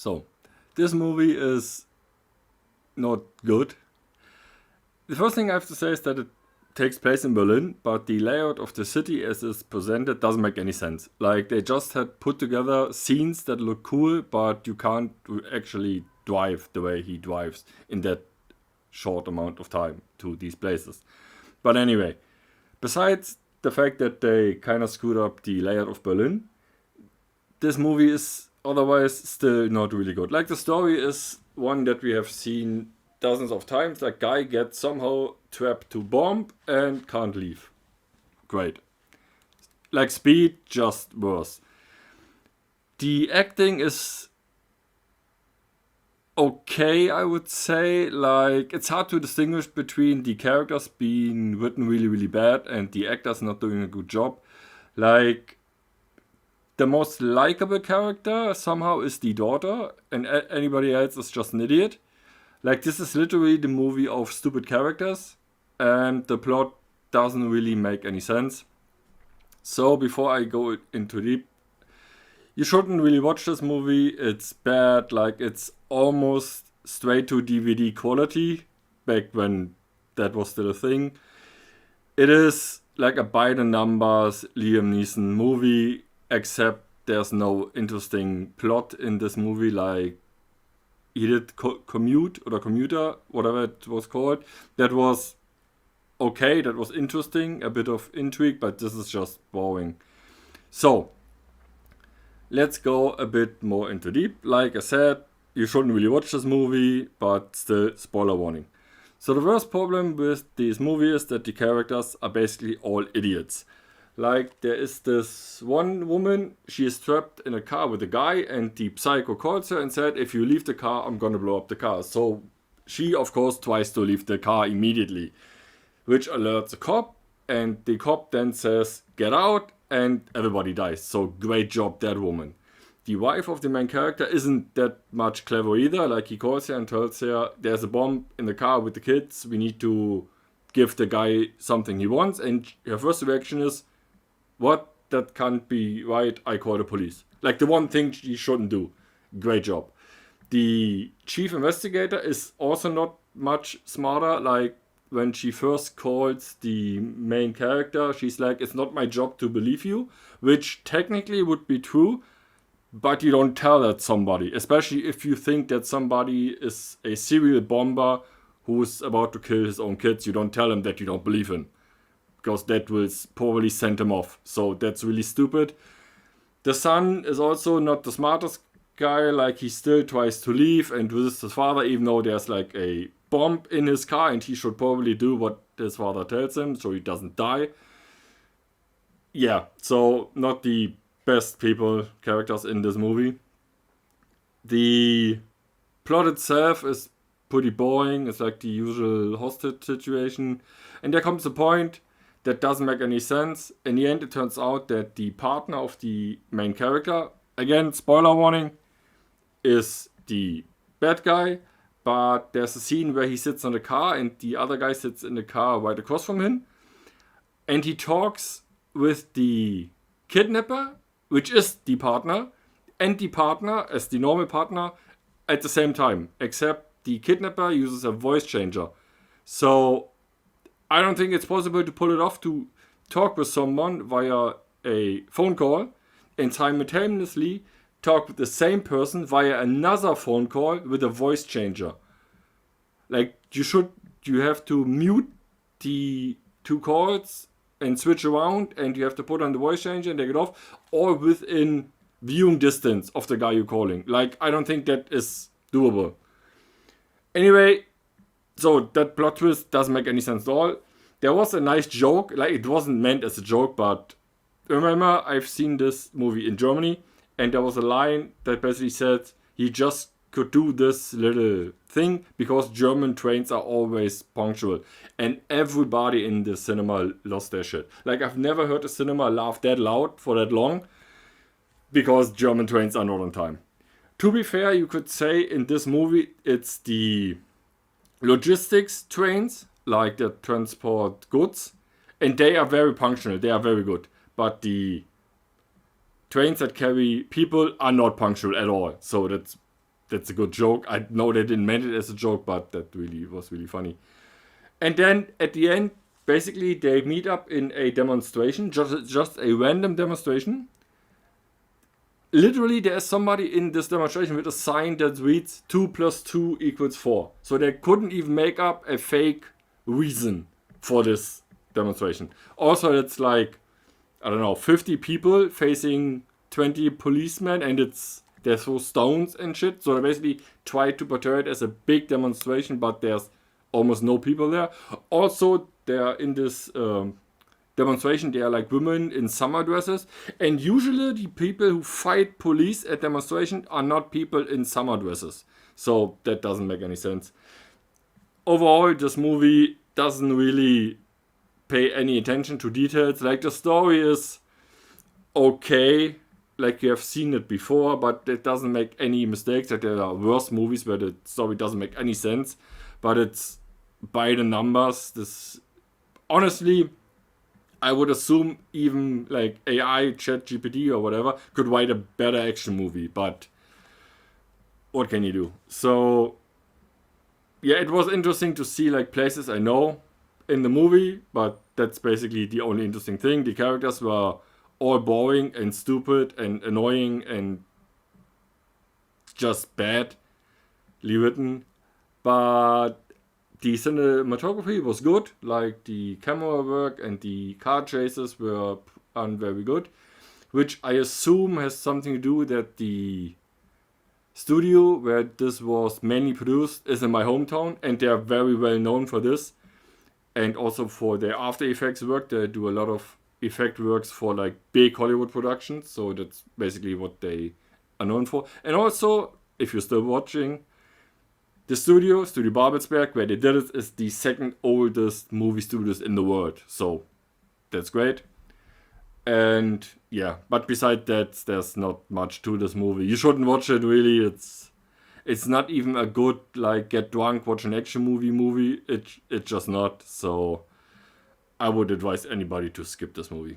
So, this movie is not good. The first thing I have to say is that it takes place in Berlin, but the layout of the city as it's presented doesn't make any sense. Like, they just had put together scenes that look cool, but you can't actually drive the way he drives in that short amount of time to these places. But anyway, besides the fact that they kind of screwed up the layout of Berlin, this movie is otherwise still not really good. Like, the story is one that we have seen dozens of times. That guy gets somehow trapped to bomb and can't leave. Great. Like Speed, just worse. The acting is okay, I would say. Like, it's hard to distinguish between the characters being written really, really bad and the actors not doing a good job. Like, the most likable character somehow is the daughter, and anybody else is just an idiot. Like, this is literally the movie of stupid characters, and the plot doesn't really make any sense. So, before I go into deep, you shouldn't really watch this movie. It's bad. Like, it's almost straight to DVD quality, back when that was still a thing. It is like a by the numbers Liam Neeson movie, except there's no interesting plot in this movie. Like, he did Commuter, whatever it was called. That was okay, that was interesting, a bit of intrigue, but this is just boring. So, let's go a bit more into deep. Like I said, you shouldn't really watch this movie, but still, spoiler warning. So the first problem with this movie is that the characters are basically all idiots. Like, there is this one woman, she is trapped in a car with a guy, and the psycho calls her and said, if you leave the car, I'm gonna blow up the car. So she, of course, tries to leave the car immediately, which alerts the cop, and the cop then says, get out, and everybody dies. So great job, that woman. The wife of the main character isn't that much clever either. Like, he calls her and tells her, there's a bomb in the car with the kids, we need to give the guy something he wants, and her first reaction is, what? That can't be right, I call the police. Like, the one thing she shouldn't do. Great job. The chief investigator is also not much smarter. Like, when she first calls the main character, she's like, it's not my job to believe you, which technically would be true, but you don't tell that somebody, especially if you think that somebody is a serial bomber who's about to kill his own kids. You don't tell him that you don't believe him, because that will probably send him off. So that's really stupid. The son is also not the smartest guy. Like, he still tries to leave and visits his father, even though there's like a bomb in his car, and he should probably do what his father tells him so he doesn't die. Yeah, so not the best characters in this movie. The plot itself is pretty boring. It's like the usual hostage situation. And there comes a point that doesn't make any sense. In the end, it turns out that the partner of the main character, again, spoiler warning, is the bad guy. But there's a scene where he sits in the car and the other guy sits in the car right across from him. And he talks with the kidnapper, which is the partner, and the partner as the normal partner at the same time. Except the kidnapper uses a voice changer. So I don't think it's possible to pull it off to talk with someone via a phone call and simultaneously talk with the same person via another phone call with a voice changer. Like, you have to mute the two calls and switch around, and you have to put on the voice changer and take it off, all within viewing distance of the guy you're calling. Like, I don't think that is doable. Anyway, so that plot twist doesn't make any sense at all. There was a nice joke, like, it wasn't meant as a joke, but remember, I've seen this movie in Germany, and there was a line that basically said he just could do this little thing because German trains are always punctual, and everybody in the cinema lost their shit. Like, I've never heard a cinema laugh that loud for that long because German trains are not on time. To be fair, you could say in this movie it's the logistics trains, like that transport goods, and they are very punctual, they are very good, but the trains that carry people are not punctual at all. So that's that's a good joke. I know they didn't mean it as a joke, but that really was really funny. And then at the end, basically they meet up in a demonstration, just a random demonstration. Literally, there's somebody in this demonstration with a sign that reads 2 + 2 = 4. So they couldn't even make up a fake reason for this demonstration. Also, it's like, I don't know, 50 people facing 20 policemen, and they throw stones and shit. So they basically try to portray it as a big demonstration, but there's almost no people there. Also, they're in this demonstration, they are like women in summer dresses, and usually the people who fight police at demonstration are not people in summer dresses. So that doesn't make any sense. Overall, this movie doesn't really pay any attention to details. Like, the story is okay, like you have seen it before, but it doesn't make any mistakes. Like, there are worse movies where the story doesn't make any sense, but it's by the numbers. This, honestly, I would assume even like AI, ChatGPT or whatever could write a better action movie, but what can you do? So yeah, it was interesting to see like places I know in the movie, but that's basically the only interesting thing. The characters were all boring and stupid and annoying and just badly written, but the cinematography was good. Like, the camera work and the car chases were very good, which I assume has something to do that the studio where this was mainly produced is in my hometown, and they are very well known for this, and also for their After Effects work. They do a lot of effect works for like big Hollywood productions, so that's basically what they are known for. And also, if you're still watching, the Studio Babelsberg, where they did it, is the second oldest movie studios in the world. So that's great. And yeah, but besides that, there's not much to this movie. You shouldn't watch it, really. It's not even a good, like, get drunk, watch an action movie. It's just not. So I would advise anybody to skip this movie.